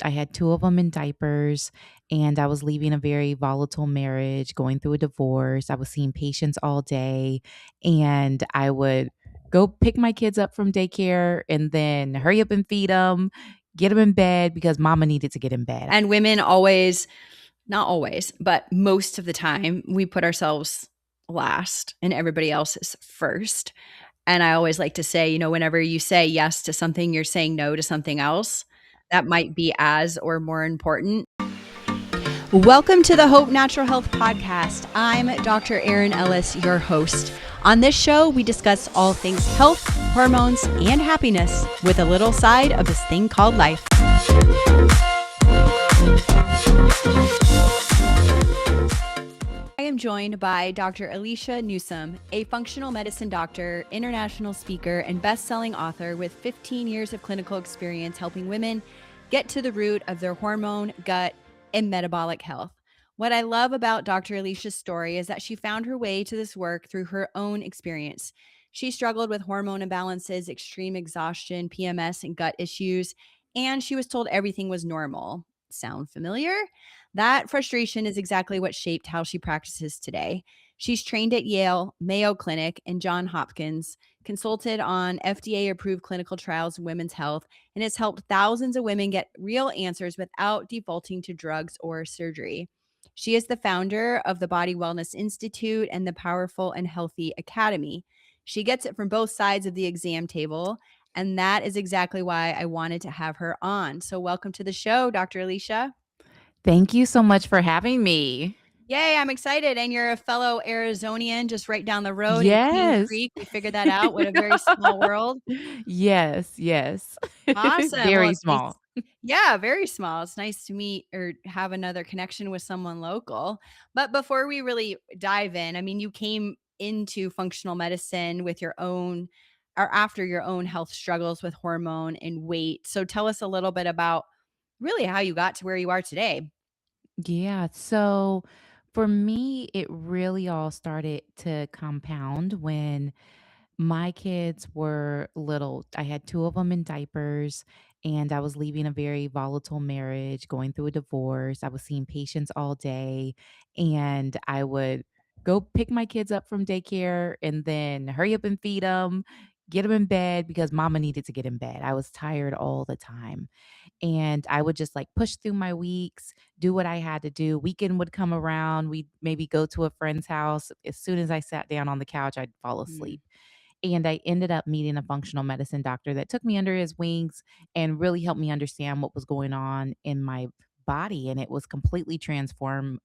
I had 2 of them in diapers, and I was leaving a very volatile marriage, going through a divorce. I was seeing patients all day, and I would go pick my kids up from daycare and then hurry up and feed them, get them in bed because mama needed to get in bed. And women always, not always, but most of the time, we put ourselves last and everybody else is first. And I always like to say, whenever you say yes to something, you're saying no to something else that might be as or more important. Welcome to the Hope Natural Health Podcast. I'm Dr. Erin Ellis, your host. On this show, we discuss all things health, hormones, and happiness with a little side of this thing called life. I am joined by Dr. Alicia Newsome, a functional medicine doctor, international speaker, and best-selling author with 15 years of clinical experience helping women get to the root of their hormone, gut, and metabolic health. What I love about Dr. Alicia's story is that she found her way to this work through her own experience. She struggled with hormone imbalances, extreme exhaustion, PMS, and gut issues, and she was told everything was normal. Sound familiar? That frustration is exactly what shaped how she practices today. She's trained at Yale, Mayo Clinic, and Johns Hopkins, consulted on FDA approved clinical trials in women's health, and has helped thousands of women get real answers without defaulting to drugs or surgery. She is the founder of the Body Wellness Institute and the Powerful and Healthy Academy. She gets it from both sides of the exam table, and that is exactly why I wanted to have her on. So, welcome to the show, Dr. Alicia. Thank you so much for having me. Yay, I'm excited. And you're a fellow Arizonian just right down the road in Queen Yes. Creek. We figured that out. What a very small world. Yes, yes. Awesome. Well, Very it's nice. small. Yeah, very small. It's nice to meet or have another connection with someone local. But before we really dive in, I mean, you came into functional medicine with your own or after your own health struggles with hormone and weight. So tell us a little bit about really how you got to where you are today. Yeah, so for me, it really all started to compound when my kids were little. I had 2 of them in diapers, and I was leaving a very volatile marriage, going through a divorce. I was seeing patients all day, and I would go pick my kids up from daycare and then hurry up and feed them, get them in bed because mama needed to get in bed. I was tired all the time. And I would just, like, push through my weeks, do what I had to do. Weekend would come around, we'd maybe go to a friend's house. As soon as I sat down on the couch, I'd fall Mm, asleep. And I ended up meeting a functional medicine doctor that took me under his wings and really helped me understand what was going on in my body, and it was completely transformative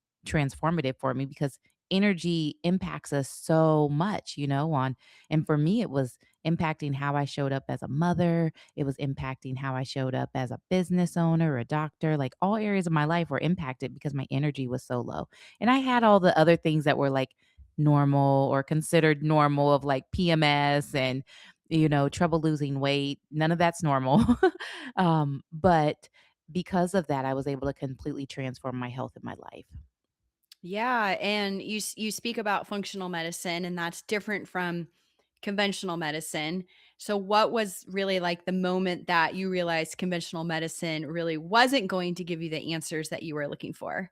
for me because energy impacts us so much, on and for me, it was impacting how I showed up as a mother, it was impacting how I showed up as a business owner, a doctor, like, all areas of my life were impacted because my energy was so low. And I had all the other things that were, like, normal or considered normal of like PMS and trouble losing weight. None of that's normal. But because of that, I was able to completely transform my health and my life. yeah, and you speak about functional medicine, and that's different from conventional medicine. So, what was really like the moment that you realized conventional medicine really wasn't going to give you the answers that you were looking for?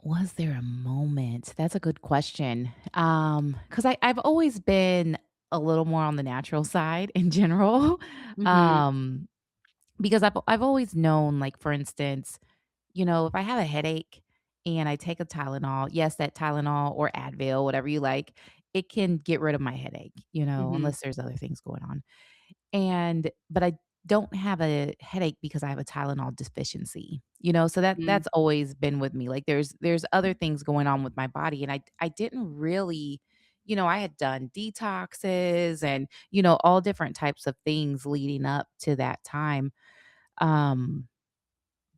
Was there a moment? That's a good question. Because I've always been a little more on the natural side in general. Hmm. Um, because I've always known, like, for instance, if I have a headache and I take a Tylenol, yes, that Tylenol or Advil, whatever you like, it can get rid of my headache, Hmm. unless there's other things going on. But I don't have a headache because I have a Tylenol deficiency, so that's always been with me. Like there's other things going on with my body and I didn't really, I had done detoxes and, all different types of things leading up to that time. Um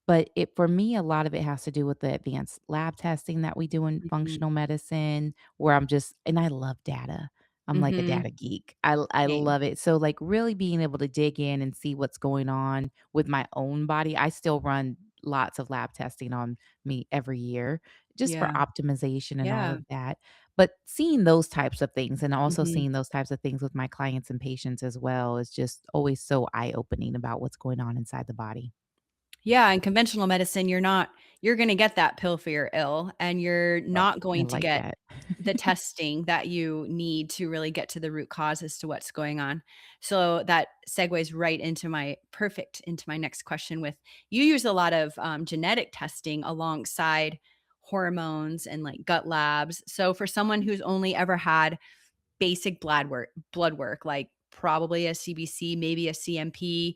but it for me, a lot of it has to do with the advanced lab testing that we do in Hmm. functional medicine, where I'm just and I love data. I'm like a Hmm. data geek. I Same. love it. So, like, really being able to dig in and see what's going on with my own body. I still run lots of lab testing on me every year just for Yeah. optimization and all Yeah. of that. But seeing those types of things and also Mhm. seeing those types of things with my clients and patients as well is just always so eye-opening about what's going on inside the body. Yeah, in conventional medicine, you're gonna get that pill for your ill, and you're Oh, not I going to like get that. the testing that you need to really get to the root cause as to what's going on. So that segues right into my next question with you use a lot of, genetic testing alongside hormones and, like, gut labs. So for someone who's only ever had basic blood work, like probably a CBC, maybe a CMP,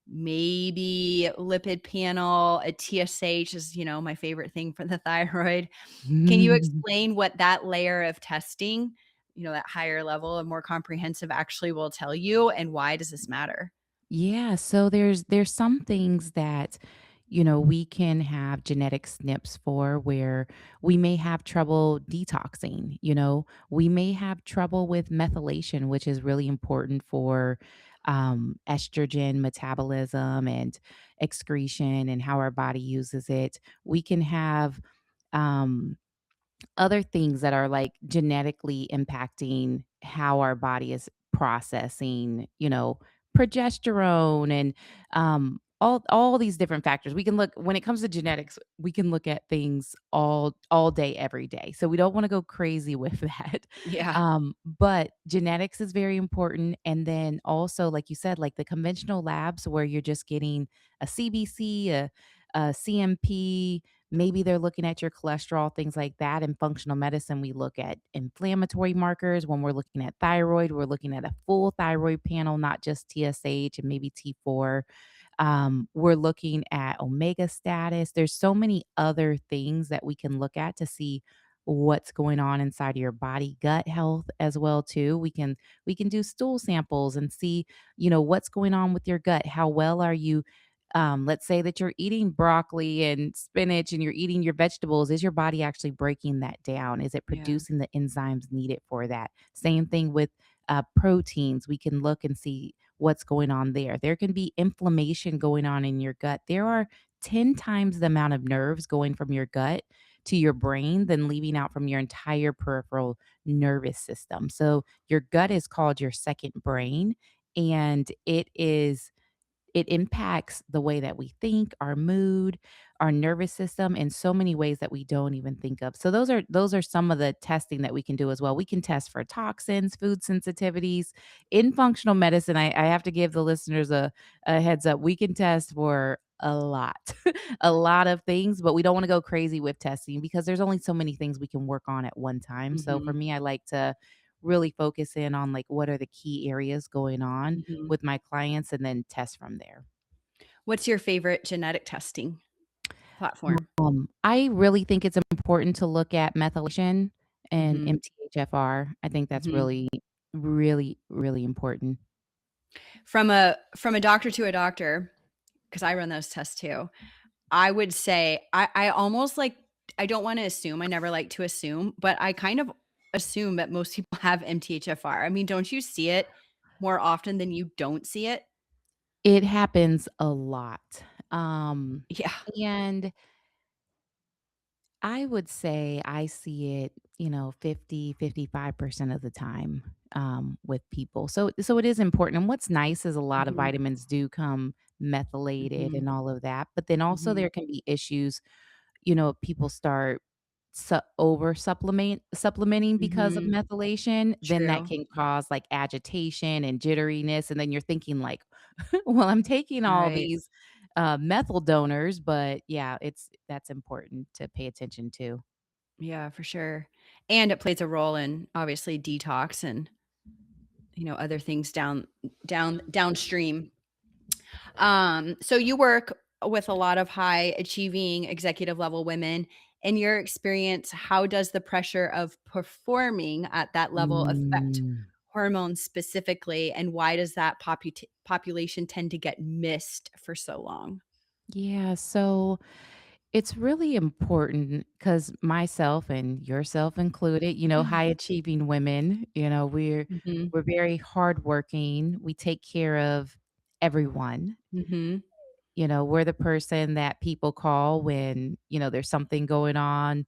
maybe lipid panel, a TSH is, my favorite thing for the thyroid. Can you explain what that layer of testing, that higher level and more comprehensive actually will tell you, and why does this matter? Yeah, so there's some things that, we can have genetic SNPs for where we may have trouble detoxing, we may have trouble with methylation, which is really important for estrogen metabolism and excretion and how our body uses it. We can have um, other things that are, like, genetically impacting how our body is processing, progesterone and, all these different factors. We can look when it comes to genetics, we can look at things all day, every day. So we don't wanna go crazy with that. Yeah. But genetics is very important, and then also, like you said, like, the conventional labs where you're just getting a CBC, a CMP. Maybe they're looking at your cholesterol, things like that. In functional medicine, we look at inflammatory markers. When we're looking at thyroid, we're looking at a full thyroid panel, not just TSH and maybe T4. We're looking at omega status. There's so many other things that we can look at to see what's going on inside of your body, gut health as well too. We can do stool samples and see, what's going on with your gut. How well are you let's say that you're eating broccoli and spinach and you're eating your vegetables. Is your body actually breaking that down? Is it Yeah. producing the enzymes needed for that? Same thing with proteins. We can look and see what's going on there. There can be inflammation going on in your gut. There are 10 times the amount of nerves going from your gut to your brain than leaving out from your entire peripheral nervous system. So your gut is called your second brain, and it impacts the way that we think, our mood, our nervous system in so many ways that we don't even think of. So those are some of the testing that we can do as well. We can test for toxins, food sensitivities. In functional medicine, I have to give the listeners a heads up. We can test for a lot, a lot of things, but we don't want to go crazy with testing because there's only so many things we can work on at one time. So for Mhm. me, I like to really focus in on, like, what are the key areas going on Mhm. with my clients and then test from there. What's your favorite genetic testing platform? I really think it's important to look at methylation and Mhm. MTHFR. I think that's Mhm. really, really, really important. From a doctor to a doctor, because I run those tests too, I would say I almost like I don't wanna assume, I never like to assume, but I kind of assume that most people have MTHFR. I mean, don't you see it more often than you don't see it? It happens a lot. Um, Yeah. and I would say I see it, 50, 55% of the time, with people. So it is important. And what's nice is a lot of Mhm. vitamins do come methylated Mhm. and all of that. But then also Mhm. there can be issues, people start over supplementing because of Mhm. methylation, then that True. can cause, like, agitation and jitteriness, and then you're thinking like, "Well, I'm taking all Right. these, methyl donors," but yeah, that's important to pay attention to. Yeah, for sure. And it plays a role in obviously detox and, other things downstream. So you work with a lot of high achieving executive level women. In your experience, how does the pressure of performing at that level affect Mm. hormones specifically, and why does that population tend to get missed for so long? Yeah, so it's really important because myself and yourself included, high achieving women, Mhm. we're very hardworking. We take care of everyone. Mhm. We're the person that people call when, there's something going on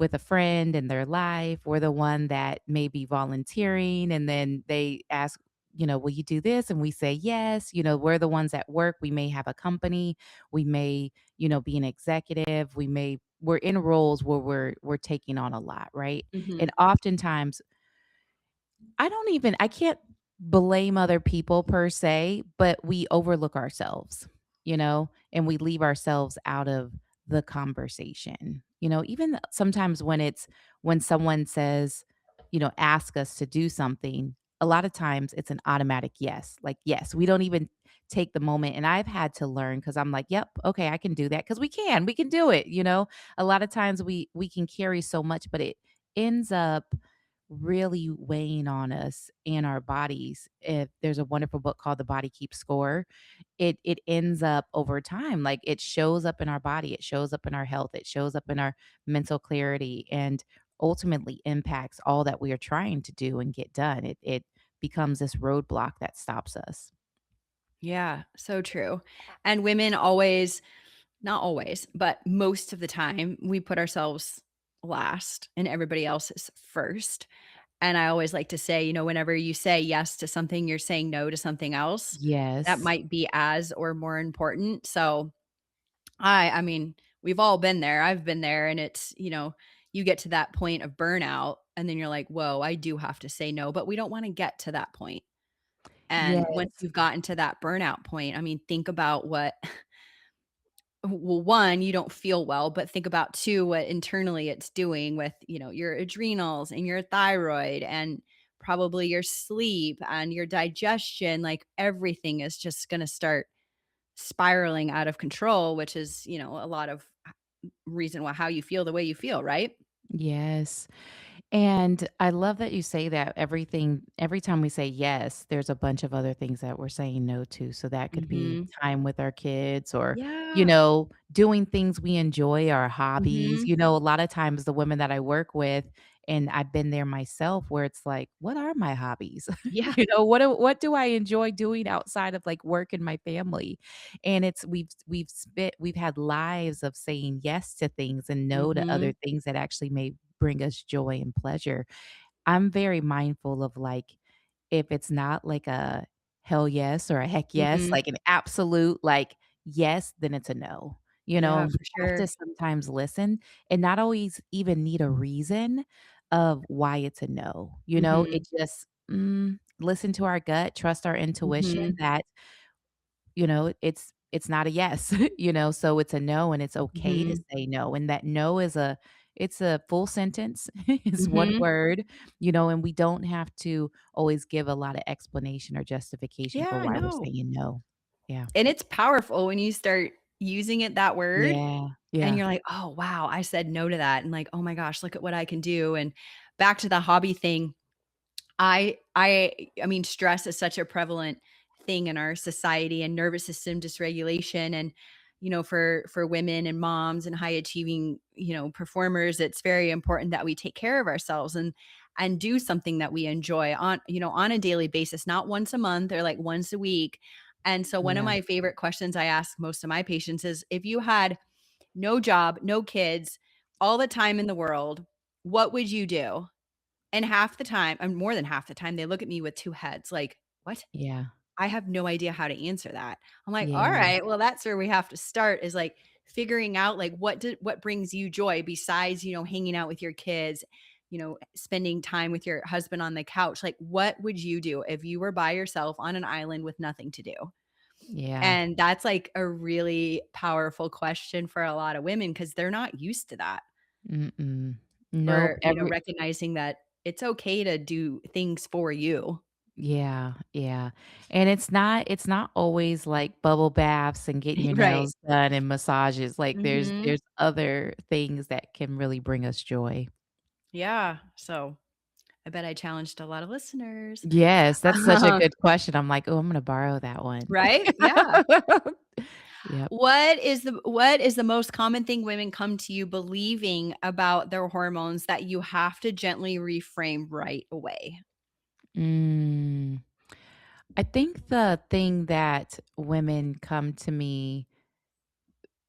with a friend in their life. We're the one that may be volunteering, and then they ask, "Will you do this?" And we say, "Yes." We're the ones at work. We may have a company. We may, be an executive. We're in roles where we're taking on a lot, right? And Mhm. oftentimes I can't blame other people per se, but we overlook ourselves, and we leave ourselves out of the conversation. Even sometimes when someone says, ask us to do something, a lot of times it's an automatic yes. Like, yes, we don't even take the moment. And I've had to learn because I'm like, yep, okay, I can do that because we can do it. A lot of times we can carry so much, but it ends up really weighing on us and our bodies. If there's a wonderful book called The Body Keeps Score, it ends up over time, like it shows up in our body, it shows up in our health, it shows up in our mental clarity, and ultimately impacts all that we are trying to do and get done. It becomes this roadblock that stops us. Yeah, so true. And women always, not always, but most of the time, we put ourselves last and everybody else is first. And I always like to say, whenever you say yes to something, you're saying no to something else that Yes. might be as or more important. So I mean, we've all been there. I've been there and it's, you get to that point of burnout and then you're like, "Whoa, I do have to say no," but we don't want to get to that point. And once Yes. you've gotten to that burnout point, I mean, think about what well, 1, you don't feel well, but think about 2, what internally it's doing with, your adrenals and your thyroid and probably your sleep and your digestion. Like everything is just going to start spiraling out of control, which is, a lot of reason why how you feel the way you feel, right? Yes. And I love that you say that every time we say yes, there's a bunch of other things that we're saying no to. So that could be Mhm. time with our kids or, Yeah. doing things we enjoy, our hobbies. Mhm. A lot of times the women that I work with, and I've been there myself where it's like, what are my hobbies? Yeah. What do I enjoy doing outside of like work and my family? And it's we've had lives of saying yes to things and no to other Mhm. things that actually may bring us joy and pleasure. I'm very mindful of, like, if it's not like a hell yes or a heck yes, Mhm. like an absolute, like, yes, then it's a no, Yeah, and you for have to sure. sometimes listen and not always even need a reason of why it's a no, Mhm. It just, listen to our gut, trust our intuition Mhm. that it's not a yes, so it's a no, and it's okay to Mhm. say no, and that no it's a full sentence, it's one Mhm. word, and we don't have to always give a lot of explanation or justification Yeah, for I why we're know. saying no. Yeah. And it's powerful when you start using it that word Yeah. and Yeah. you're like, "Oh, wow, I said no to that." And like, "Oh my gosh, look at what I can do." And back to the hobby thing, I mean, stress is such a prevalent thing in our society and nervous system dysregulation and for women and moms and high achieving, performers, it's very important that we take care of ourselves and do something that we enjoy on, on a daily basis, not once a month or like once a week. And so one of Yeah. my favorite questions I ask most of my patients is if you had no job, no kids, all the time in the world, what would you do? And half the time, and more than half the time, they look at me with 2 heads like, "What?" Yeah. I have no idea how to answer that. I'm like, "All Yeah. right, well, that's where we have to start is, like, figuring out, like, what brings you joy besides, hanging out with your kids, spending time with your husband on the couch. Like, what would you do if you were by yourself on an island with nothing to do?" Yeah. And that's, like, a really powerful question for a lot of women because 'cause they're not used to that. Mm-mm. Nope. Or, recognizing that it's okay to do things for you. Yeah, yeah, and it's not always, like, bubble baths and getting your Right. nails done and massages, like, there's Mhm. there's other things that can really bring us joy. Yeah, so I bet I challenged a lot of listeners. Yes, that's such a good question, I'm like, "Oh, I'm gonna borrow that one." Right? Yeah. Yep. What is the most common thing women come to you believing about their hormones that you have to gently reframe right away? Mm, I think the thing that women come to me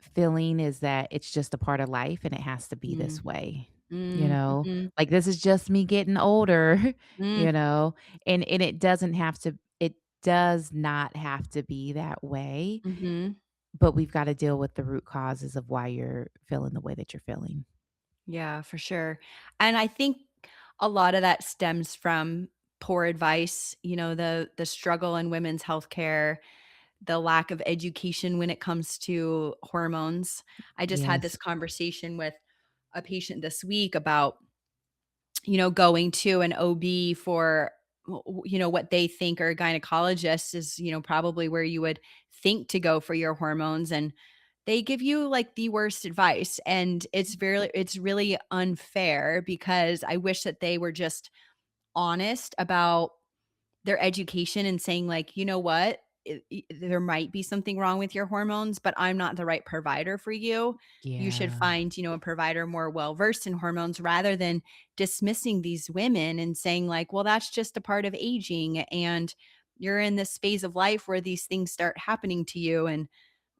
feeling is that it's just a part of life and it has to be Mm, this way. you Mm, know? mhm, Like, this is just me getting older, mm, you know? And it does not have to be that way, mhm. but we've gotta deal with the root causes of why you're feeling the way that you're feeling. Yeah, for sure. And I think a lot of that stems from poor advice, the struggle in women's healthcare, the lack of education when it comes to hormones. I just had this Yes. conversation with a patient this week about, going to an OB for what they think, or a gynecologist is, probably where you would think to go for your hormones, and they give you like the worst advice, and it's really unfair because I wish that they were just honest about their education and saying like, "You know what? There might be something wrong with your hormones, but I'm not the right provider for you. You should Yeah. find, a provider more well-versed in hormones," rather than dismissing these women and saying like, "Well, that's just a part of aging, and you're in this phase of life where these things start happening to you, and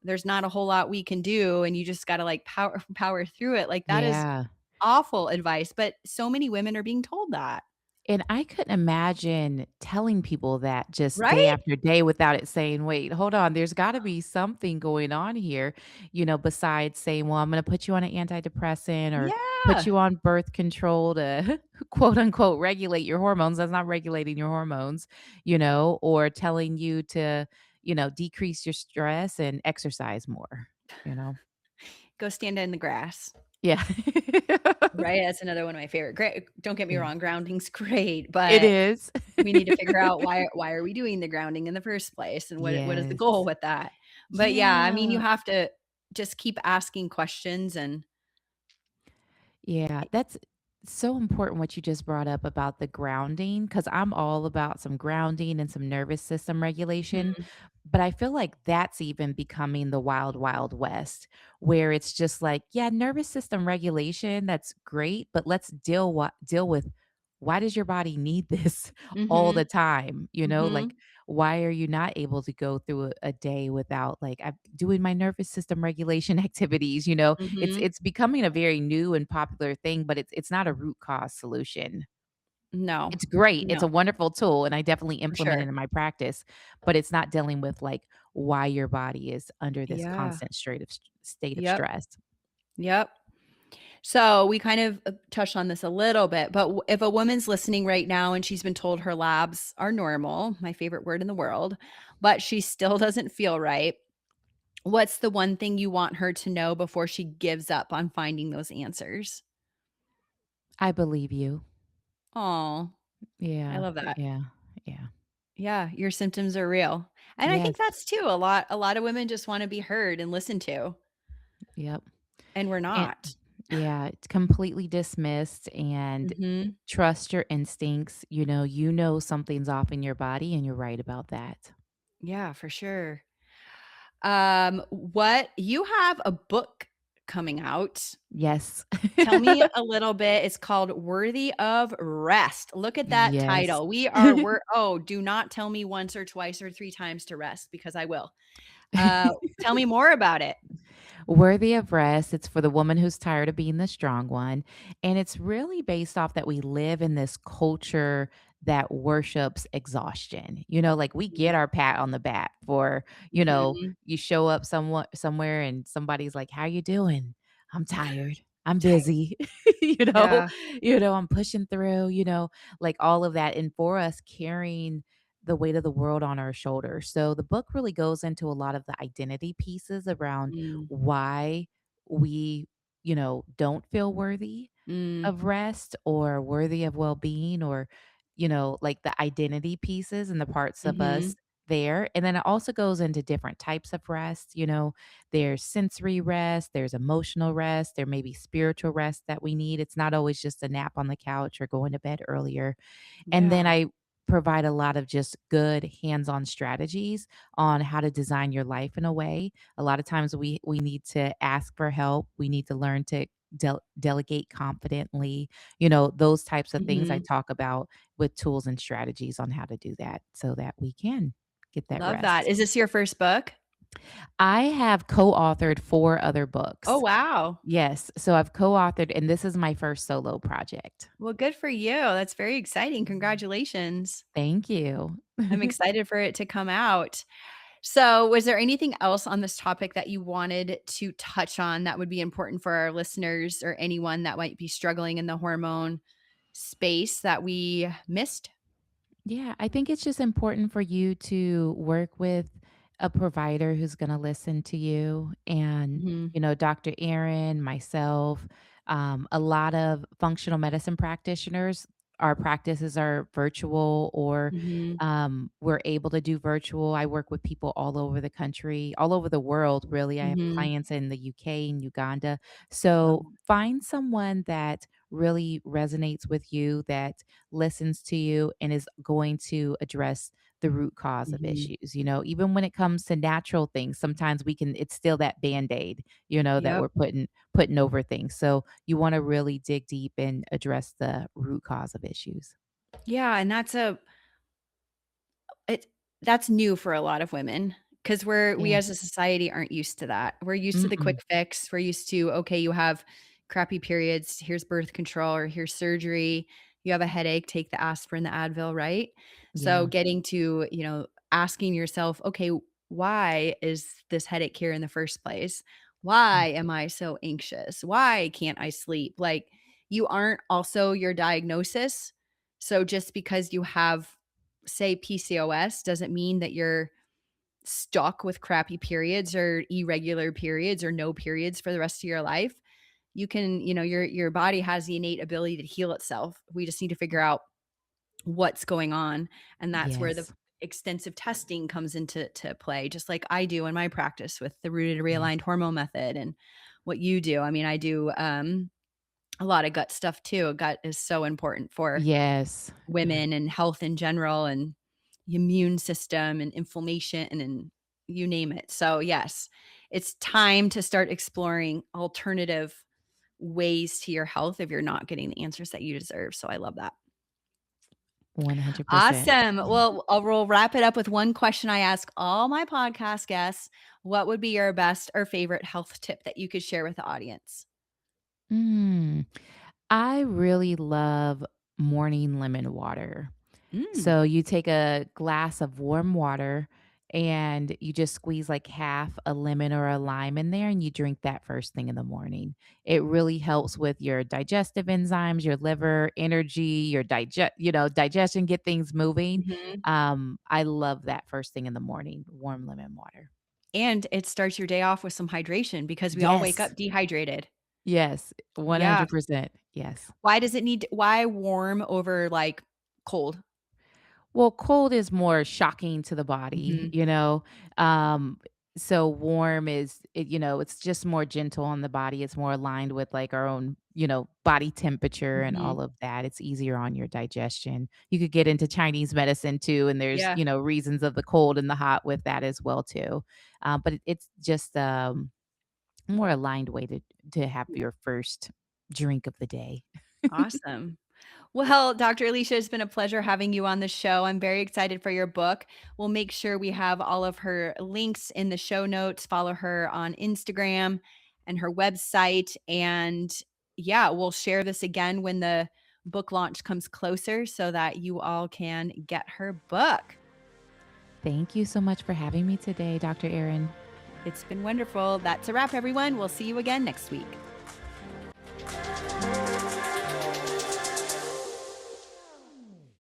there's not a whole lot we can do, and you just got to like power through it." Like, that is Yeah. awful advice, but so many women are being told that. And I couldn't imagine telling people that just day Right? after day without it saying, "Wait, hold on, there's gotta be something going on here," besides saying, "Well, I'm gonna put you on an antidepressant or put Yeah. you on birth control to quote unquote regulate your hormones." That's not regulating your hormones, or telling you to, decrease your stress and exercise more, you know? Go stand in the grass. Yeah. Right? That's another one of my favorite. Great, don't get me Yeah. wrong, grounding's great, It but is. we need to figure out why are we doing the grounding in the first place, and what is the goal Yes. with that? But yeah, I mean, you Yeah. have to just keep asking questions and Yeah, that's so important what you just brought up about the grounding, because I'm all about some grounding and some nervous system regulation. Mhm, But I feel like that's even becoming the wild, wild west, where it's just like, yeah, nervous system regulation, that's great, but let's deal with why does your body need this all the mhm, time? Like mhm, why are you not able to go through a day without like I'm doing my nervous system regulation activities? It's mhm. it's becoming a very new and popular thing, but it's not a root cause solution. No. It's great. It's a No, wonderful tool and I definitely for implement it sure. in my practice, but it's not dealing with like why your body is under this Yeah. constant state of Yep, stress. yep. So we kind of touched on this a little bit, but if a woman's listening right now and she's been told her labs are normal, my favorite word in the world, but she still doesn't feel right, what's the one thing you want her to know before she gives up on finding those answers? I believe you. Oh, I Yeah. love that. Yeah. Yeah. Yeah, your symptoms are real. And I think Yes. that's too a lot of women just want to be heard and listened to, Yep. and we're And not. yeah, it's completely dismissed and Mhm. trust your instincts. Something's off in your body and you're right about that. Yeah, for sure. What you have a book coming out. Yes. Tell me a little bit. It's called Worthy of Rest. Look at that Yes. title. Do not tell me once or twice or 3 times to rest, because I will. Tell me more about it. Worthy of rest. It's for the woman who's tired of being the strong one. And it's really based off that we live in this culture that worships exhaustion. Like we get our pat on the back for, Mhm. you show up somewhere and somebody's like, "How you doing?" "I'm tired. I'm Tired. busy." you know, Yeah. I'm pushing through, like all of that. And for us carrying the weight of the world on our shoulders. So the book really goes into a lot of the identity pieces around Mm. why we, don't feel worthy Mm. of rest or worthy of well-being or, like the identity pieces and the parts of us Mhm. there. And then it also goes into different types of rest. There's sensory rest, there's emotional rest, there may be spiritual rest that we need. It's not always just a nap on the couch or going to bed earlier. And then Yeah. I provide a lot of just good hands-on strategies on how to design your life in a way. A lot of times we need to ask for help. We need to learn to delegate confidently. Those types of things I Mhm. talk about with tools and strategies on how to do that so that we can get that Love that. rest. Is this your first book? I have co-authored 4 other Oh, books. wow. Yes, so I've co-authored and this is my first solo project. Well, good for you. That's very exciting. Congratulations. Thank you. I'm excited for it to come out. So, was there anything else on this topic that you wanted to touch on that would be important for our listeners or anyone that might be struggling in the hormone space that we missed? Yeah, I think it's just important for you to work with a provider who's going to listen to you. And, Mhm, Dr. Erin, myself, a lot of functional medicine practitioners, our practices are virtual or mhm, we're able to do virtual. I work with people all over the country, all over the world, really. I have mhm. clients in the UK and Uganda. Love So that. find someone that really resonates with you, that listens to you and is going to address the root cause of Mhm. issues. Even when it comes to natural things, sometimes it's still that band-aid, that Yep. we're putting over things. So you want to really dig deep and address the root cause of issues. Yeah, and it that's new for a lot of women because we Yeah. as a society aren't used to that. We're used to the quick Mm-mm. fix. We're used to, okay, you have crappy periods, here's birth control or here's surgery. You have a headache, take the aspirin, the Advil, right? So Yeah. getting to, asking yourself, okay, why is this headache here in the first place? Mm. Why am I so anxious? Why can't I sleep? Like you aren't also your diagnosis. So just because you have say PCOS doesn't mean that you're stuck with crappy periods or irregular periods or no periods for the rest of your life. You can, your body has the innate ability to heal itself. We just need to figure out what's going on, and that's where the Yes. extensive testing comes into play, just like I do in my practice with the rooted Yes. realigned hormone method and what you do. I mean, I do a lot of gut stuff too. Gut is so important for Yes. Yeah. women and health in general and the immune system and inflammation and you name it. So, yes, it's time to start exploring alternative ways to your health if you're not getting the answers that you deserve. So, I love that. 100%. Awesome. Well, we'll wrap it up with one question I ask all my podcast guests. What would be your best or favorite health tip that you could share with the audience? Mm. I really love morning lemon water. Mm, So you take a glass of warm water and you just squeeze like half a lemon or a lime in there and you drink that first thing in the morning. It really helps with your digestive enzymes, your liver, energy, your digestion, get things moving. mhm. I love that first thing in the morning, warm lemon water. And it starts your day off with some hydration because we all wake Yes. up dehydrated. Yes. Yeah. 100%. Yes. Why warm over, like, cold? Well, cold is more shocking to the body, Mhm, Um, so warm it's just more gentle on the body. It's more aligned with like our own, body temperature and mhm. all of that. It's easier on your digestion. You could get into Chinese medicine too, and there's, Yeah, reasons of the cold and the hot with that as well too. But it's just more aligned way to have your first drink of the day. awesome. Well, Dr. Alicia, it's been a pleasure having you on the show. I'm very excited for your book. We'll make sure we have all of her links in the show notes. Follow her on Instagram and her website. And yeah, we'll share this again when the book launch comes closer so that you all can get her book. Thank you so much for having me today, Dr. Erin. It's been wonderful. That's a wrap, everyone. We'll see you again next week.